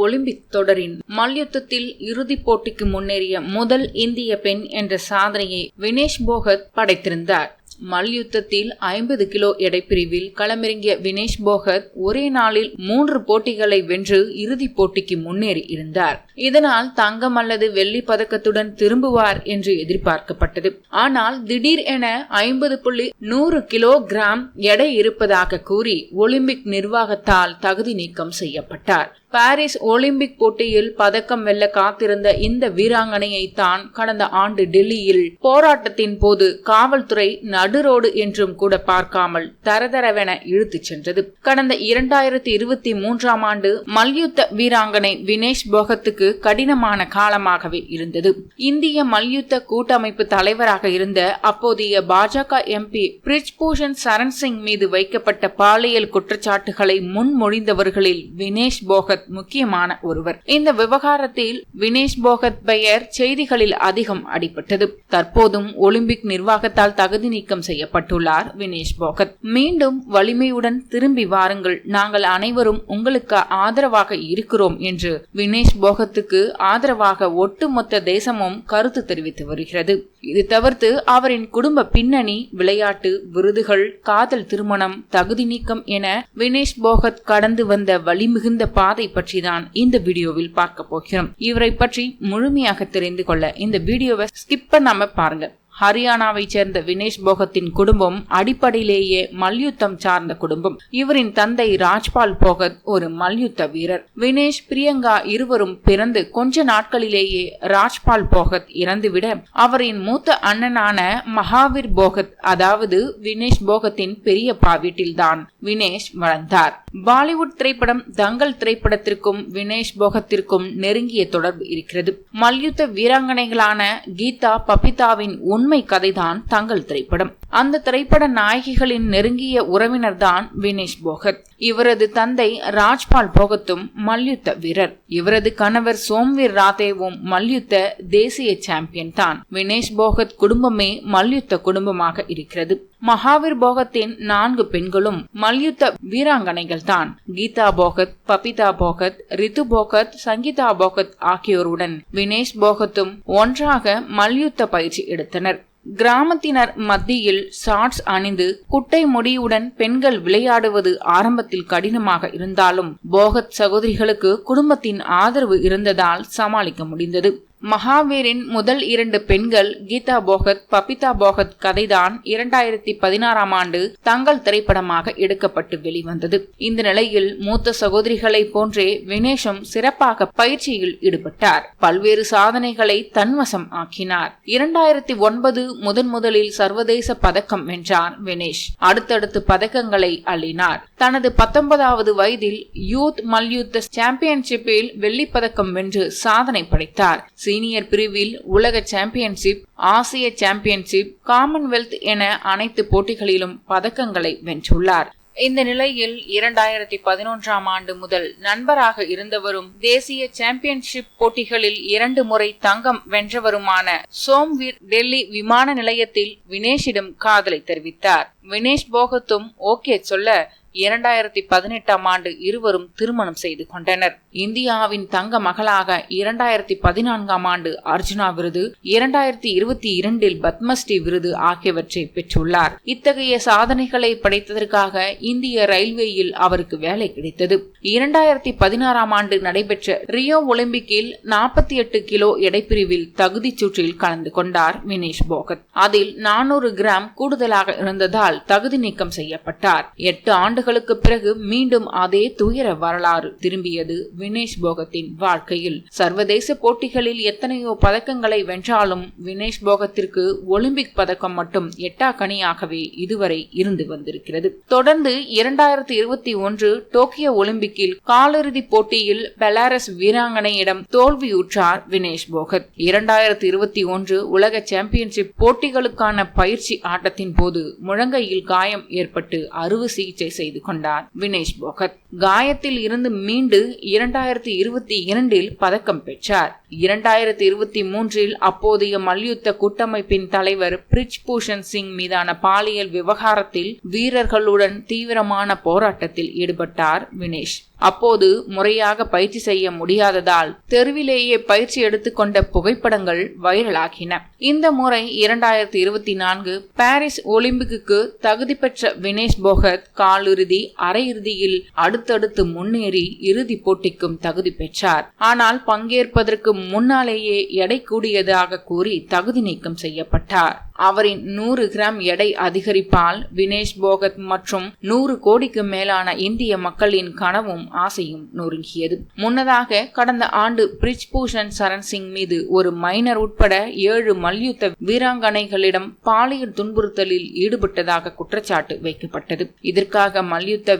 Olympic தொடரின் மல்யுத்தத்தில் இறுதிப் போட்டிக்கு முன்னேறிய முதல் இந்திய பெண் என்ற சாதனையை வினேஷ் போகத் படைத்திருந்தார். மல்யுத்தத்தில் 50 கிலோ எடைப்பிரிவில் களமிறங்கிய வினேஷ் போகத் ஒரே நாளில் 3 போட்டிகளை வென்று இறுதிப் போட்டிக்கு முன்னேறி இருந்தார். இதனால் தங்கம் அல்லது வெள்ளி பதக்கத்துடன் திரும்புவார் என்று எதிர்பார்க்கப்பட்டது. ஆனால் திடீர் என 50.100 கிலோகிராம் எடை இருப்பதாக கூறி ஒலிம்பிக் நிர்வாகத்தால் தகுதி நீக்கம் செய்யப்பட்டார். பாரிஸ் ஒலிம்பிக் போட்டியில் பதக்கம் வெல்ல காத்திருந்த இந்த வீராங்கனையை தான் கடந்த ஆண்டு டெல்லியில் போராட்டத்தின் போது காவல்துறை நடுரோடு என்றும் கூட பார்க்காமல் தரதரவென இழுத்துச் சென்றது. கடந்த 2023ஆம் ஆண்டு மல்யுத்த வீராங்கனை வினேஷ் போகத்துக்கு கடினமான காலமாகவே இருந்தது. இந்திய மல்யுத்த கூட்டமைப்பு தலைவராக இருந்த அப்போதைய பாஜக எம்பி பிரிஜ்பூஷன் சரண் சிங் மீது வைக்கப்பட்ட பாலியல் குற்றச்சாட்டுகளை முன்மொழிந்தவர்களில் வினேஷ் போகத் முக்கியமான ஒருவர். இந்த விவகாரத்தில் வினேஷ் போகத் பெயர் செய்திகளில் அதிகம் அடிபட்டது. தற்போதும் ஒலிம்பிக் நிர்வாகத்தால் தகுதி நீக்கம் செய்யப்பட்டுள்ளார் வினேஷ் போகத். மீண்டும் வலிமையுடன் திரும்பி வாருங்கள், நாங்கள் அனைவரும் உங்களுக்கு ஆதரவாக இருக்கிறோம் என்று வினேஷ் போகத்துக்கு ஆதரவாக ஒட்டுமொத்த தேசமும் கருத்து தெரிவித்து வருகிறது. இது தவிர்த்து அவரின் குடும்ப பின்னணி, விளையாட்டு, விருதுகள், காதல், திருமணம், தகுதி நீக்கம் என வினேஷ் போகத் கடந்து வந்த வலிமிகுந்த பாதை பற்றிதான் இந்த வீடியோவில் பார்க்க போகிறோம். இவரை பற்றி முழுமையாக தெரிந்து கொள்ள இந்த வீடியோவை ஸ்கிப் பண்ணாம பாருங்க. ஹரியானாவை சேர்ந்த வினேஷ் போகத்தின் குடும்பம் அடிப்படையிலேயே மல்யுத்தம் சார்ந்த குடும்பம். இவரின் தந்தை ராஜ்பால் போகத் ஒரு மல்யுத்த வீரர். வினேஷ், பிரியங்கா இருவரும் பிறந்து கொஞ்ச நாட்களிலேயே ராஜ்பால் போகத் இறந்துவிட அவரின் மூத்த அண்ணனான மகாவீர் போகத், அதாவது வினேஷ் போகத்தின் பெரியப்பா வீட்டில்தான் வினேஷ் வளர்ந்தார். பாலிவுட் திரைப்படம் தங்கல் திரைப்படத்திற்கும் வினேஷ் போகத்திற்கும் நெருங்கிய தொடர்பு இருக்கிறது. மல்யுத்த வீராங்கனைகளான கீதா, பபிதாவின் உண்மை கதைதான் தங்கல் திரைப்படம். அந்த திரைப்பட நாயகிகளின் நெருங்கிய உறவினர் தான் வினேஷ் போகத். இவரது தந்தை ராஜ்பால் போகத்தும் மல்யுத்த வீரர். இவரது கணவர் சோம்வீர் ராதேவும் மல்யுத்த தேசிய சாம்பியன் தான். வினேஷ் போகத் குடும்பமே மல்யுத்த குடும்பமாக இருக்கிறது. மகாவீர் போகத்தின் 4 பெண்களும் மல்யுத்த வீராங்கனைகள் தான். கீதா போகத், பபிதா போகத், ரித்து போகத், சங்கீதா போகத் ஆகியோருடன் வினேஷ் போகத்தும் ஒன்றாக மல்யுத்த பயிற்சி எடுத்தனர். கிராமத்தினர் மத்தியில் ஷார்ட்ஸ் அணிந்து குட்டை முடியுடன் பெண்கள் விளையாடுவது ஆரம்பத்தில் கடினமாக இருந்தாலும் போகத் சகோதரிகளுக்கு குடும்பத்தின் ஆதரவு இருந்ததால் சமாளிக்க முடிந்தது. மகாவீரின் முதல் 2 பெண்கள் கீதா போகத், பபிதா போகத் கதைதான் 2016ஆம் ஆண்டு தங்கல் திரைப்படமாக எடுக்கப்பட்டு வெளிவந்தது. இந்த நிலையில் மூத்த சகோதரிகளை போன்றே வினேஷும் சிறப்பாக பயிற்சியில் ஈடுபட்டார். பல்வேறு சாதனைகளை தன்வசம் ஆக்கினார். 2009 முதலில் சர்வதேச பதக்கம் வென்றார் வினேஷ். அடுத்தடுத்து பதக்கங்களை அள்ளினார். தனது 19வது வயதில் யூத் மல்யுத்த சாம்பியன்ஷிப்பில் வெள்ளிப்பதக்கம் வென்று சாதனை படைத்தார். சீனியர் பிரிவில் உலக சாம்பியன்ஷிப், ஆசிய சாம்பியன்ஷிப், காமன்வெல்த் என அனைத்து போட்டிகளிலும் பதக்கங்களை வென்றுள்ளார். இந்த நிலையில் 2011ஆம் ஆண்டு முதல் நண்பராக இருந்தவரும் தேசிய சாம்பியன்ஷிப் போட்டிகளில் 2 முறை தங்கம் வென்றவருமான சோம்வீர் டெல்லி விமான நிலையத்தில் வினேஷிடம் காதலை தெரிவித்தார். வினேஷ் போகத்தும் ஓகே சொல்ல 2018ஆம் ஆண்டு இருவரும் திருமணம் செய்து கொண்டனர். இந்தியாவின் தங்க மகளாக 2014ஆம் ஆண்டு அர்ஜுனா விருது, 2022இல் பத்மஸ்ரீ விருது ஆகியவற்றை பெற்றுள்ளார். இத்தகைய சாதனைகளை படைத்ததற்காக இந்திய ரயில்வேயில் அவருக்கு வேலை கிடைத்தது. 2016ஆம் ஆண்டு நடைபெற்ற ரியோ ஒலிம்பிக்கில் 48 கிலோ எடைப்பிரிவில் தகுதி சுற்றில் கலந்து கொண்டார் வினேஷ் போகத். அதில் 400 கிராம் கூடுதலாக இருந்ததால் தகுதி நீக்கம் செய்யப்பட்டார். 8 ஆண்டுகளுக்கு பிறகு மீண்டும் அதே துயர வரலாறு திரும்பியது வினேஷ் போகத்தின் வாழ்க்கையில். சர்வதேச போட்டிகளில் எத்தனையோ பதக்கங்களை வென்றாலும் வினேஷ் போகத்திற்கு ஒலிம்பிக் பதக்கம் மட்டும் எட்டாக்கனியாகவே இதுவரை இருந்து வந்திருக்கிறது. தொடர்ந்து 2021 டோக்கியோ ஒலிம்பிக்கில் காலிறுதி போட்டியில் பெலாரஸ் வீராங்கனையிடம் தோல்வியுற்றார் வினேஷ் போகத். 2021 உலக சாம்பியன்ஷிப் போட்டிகளுக்கான பயிற்சி ஆட்டத்தின் போது முழங்கையில் காயம் ஏற்பட்டு அறுவை சிகிச்சை செய்தார். செய்து கொண்டார் வினேஷ் போகத். காயத்தில் இருந்து மீண்டு 2022 பதக்கம் பெற்றார். 2023 அப்போதைய மல்யுத்த கூட்டமைப்பின் தலைவர் பிரிஜ் பூஷன் சிங் மீதான பாலியல் விவகாரத்தில் வீரர்களுடன் தீவிரமான போராட்டத்தில் ஈடுபட்டார் வினேஷ். அப்போது முறையாக பயிற்சி செய்ய முடியாததால் தெருவிலேயே பயிற்சி எடுத்துக்கொண்ட புகைப்படங்கள் வைரலாகின. இந்த முறை 2024 பாரிஸ் ஒலிம்பிக்கு தகுதி பெற்ற வினேஷ் போகத் காலிறுதி, அரையிறுதியில் அடுத்தடுத்து முன்னேறி இறுதி போட்டிக்கும் தகுதி பெற்றார். ஆனால் பங்கேற்பதற்கு முன்னாலேயே எடை கூடியதாக கூறி தகுதி நீக்கம் செய்யப்பட்டார். அவரின் 100 கிராம் எடை அதிகரிப்பால் வினேஷ் போகத் மற்றும் 100 கோடிக்கு மேலான இந்திய மக்களின் கனவும் ஆசையும் நொறுங்கியது. முன்னதாக கடந்த ஆண்டு பிரிஜ் பூஷன் சரண் சிங் மீது ஒரு மைனர் உட்பட 7 மல்யுத்த வீராங்கனைகளிடம் பாலியல் துன்புறுத்தலில் ஈடுபட்டதாக குற்றச்சாட்டு வைக்கப்பட்டது. இதற்காக மல்யுத்த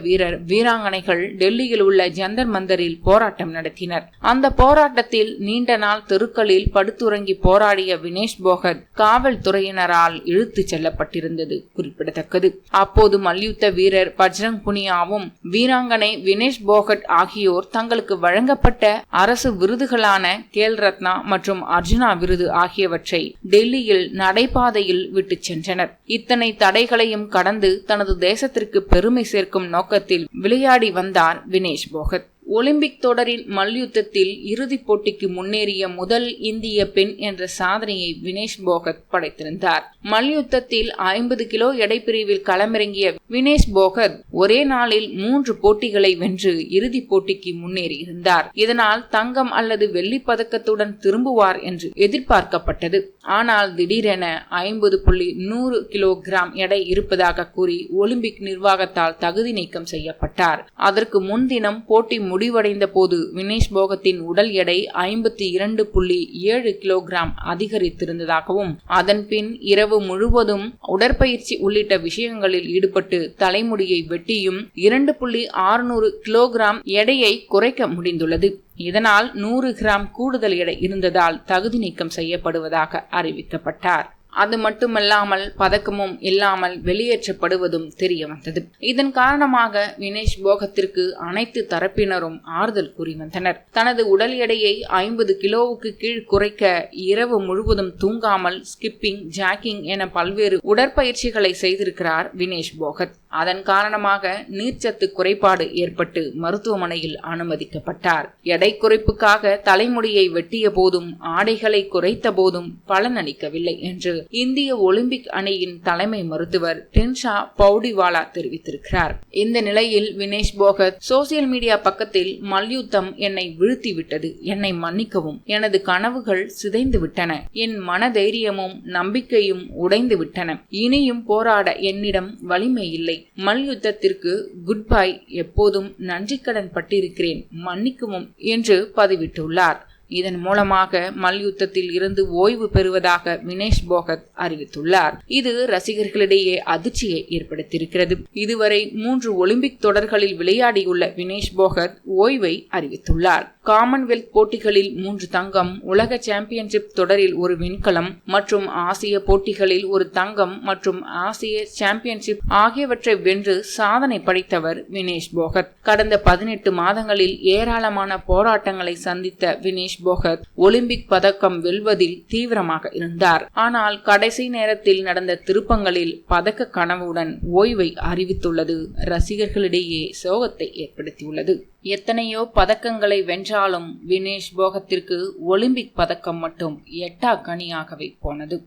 வீராங்கனைகள் டெல்லியில் உள்ள ஜந்தர் மந்தரில் போராட்டம் நடத்தினர். அந்த போராட்டத்தில் நீண்ட நாள் தெருக்களில் படுத்துறங்கி போராடிய வினேஷ் போகத் காவல்துறையினர் இழுத்து செல்லப்பட்டிருந்தது குறிப்பிடத்தக்கது. அப்போது மல்யுத்த வீரர் பஜ்ரங் புனியாவும் வீராங்கனை வினேஷ் போகட் ஆகியோர் தங்களுக்கு வழங்கப்பட்ட அரசு விருதுகளான கேல் ரத்னா மற்றும் அர்ஜுனா விருது ஆகியவற்றை டெல்லியில் நடைபாதையில் விட்டு சென்றனர். இத்தனை தடைகளையும் கடந்து தனது தேசத்திற்கு பெருமை சேர்க்கும் நோக்கத்தில் விளையாடி வந்தார் வினேஷ் போகத். ஒலிம்பிக் தொடரின் மல்யுத்தத்தில் இறுதிப் போட்டிக்கு முன்னேறிய முதல் இந்திய பெண் என்ற சாதனையை வினேஷ் போகத் படைத்திருந்தார். மல்யுத்தத்தில் 50 கிலோ எடை பிரிவில் களமிறங்கிய வினேஷ் போகத் ஒரே நாளில் 3 போட்டிகளை வென்று இறுதிப் போட்டிக்கு முன்னேறியிருந்தார். இதனால் தங்கம் அல்லது வெள்ளி பதக்கத்துடன் திரும்புவார் என்று எதிர்பார்க்கப்பட்டது. ஆனால் திடீரென 50.100 கிலோகிராம் எடை இருப்பதாக கூறி ஒலிம்பிக் நிர்வாகத்தால் தகுதி நீக்கம் செய்யப்பட்டார். அதற்கு முன்தினம் போட்டி முடிவடைந்த போது வினேஷ் போகத்தின் உடல் எடை 52.7 கிலோகிராம் அதிகரித்திருந்ததாகவும் அதன் பின் இரவு முழுவதும் உடற்பயிற்சி உள்ளிட்ட விஷயங்களில் ஈடுபட்டு தலைமுடியை வெட்டியும் 2.600 கிலோகிராம் எடையை குறைக்க முடிந்துள்ளது. இதனால் 100 கிராம் கூடுதல் எடை இருந்ததால் தகுதி நீக்கம் செய்யப்படுவதாக அறிவிக்கப்பட்டார். அது மட்டுமல்லாமல் பதக்கமும் இல்லாமல் வெளியேற்றப்படுவதும் தெரிய வந்தது. இதன் காரணமாக வினேஷ் போகத்திற்கு அனைத்து தரப்பினரும் ஆறுதல் கூறி வந்தனர். தனது உடல் எடையை 50 கிலோவுக்கு கீழ் குறைக்க இரவு முழுவதும் தூங்காமல் ஸ்கிப்பிங், ஜாக்கிங் என பல்வேறு உடற்பயிற்சிகளை செய்திருக்கிறார் வினேஷ் போகத். அதன் காரணமாக நீர்ச்சத்து குறைபாடு ஏற்பட்டு மருத்துவமனையில் அனுமதிக்கப்பட்டார். எடை குறைப்புக்காக தலைமுடியை வெட்டிய போதும் ஆடைகளை குறைத்த போதும் பலனளிக்கவில்லை என்று இந்திய ஒலிம்பிக் அணியின் தலைமை மருத்துவர் டின்ஷா பவுடிவாலா தெரிவித்திருக்கிறார். இந்த நிலையில் வினேஷ் போகத் சோசியல் மீடியா பக்கத்தில் மல்யுத்தம் என்னை வீழ்த்திவிட்டது, என்னை மன்னிக்கவும், எனது கனவுகள் சிதைந்து விட்டன, என் மனதைரியமும் நம்பிக்கையும் உடைந்து விட்டன, இனியும் போராட என்னிடம் வலிமை இல்லை, மல்யுத்தத்திற்கு குட் பை, எப்போதும் நன்றி கடன் பட்டிருக்கிறேன், மன்னிக்கவும் என்று பதிவிட்டுள்ளார். இதன் மூலமாக மல்யுத்தத்தில் இருந்து ஓய்வு பெறுவதாக வினேஷ் போகத் அறிவித்துள்ளார். இது ரசிகர்களிடையே அதிர்ச்சியை ஏற்படுத்தியிருக்கிறது. இதுவரை 3 ஒலிம்பிக் தொடர்களில் விளையாடியுள்ள வினேஷ் போகத் ஓய்வை அறிவித்துள்ளார். காமன்வெல்த் போட்டிகளில் 3 தங்கம், உலக சாம்பியன்ஷிப் தொடரில் 1 வெண்கலம் மற்றும் ஆசிய போட்டிகளில் 1 தங்கம் மற்றும் ஆசிய சாம்பியன்ஷிப் ஆகியவற்றை வென்று சாதனை படைத்தவர் வினேஷ் போகத். கடந்த 18 மாதங்களில் ஏராளமான போராட்டங்களை சந்தித்த வினேஷ் போகத் ஒலிம்பிக் பதக்கம் வெல்வதில் தீவிரமாக இருந்தார். ஆனால் கடைசி நேரத்தில் நடந்த திருப்பங்களில் பதக்க கனவுடன் ஓய்வை அறிவித்துள்ளது ரசிகர்களிடையே சோகத்தை ஏற்படுத்தியுள்ளது. எத்தனையோ பதக்கங்களை வென்றாலும் வினேஷ் போகத்திற்கு ஒலிம்பிக் பதக்கம் மட்டும் எட்டா கனியாகவே போனது.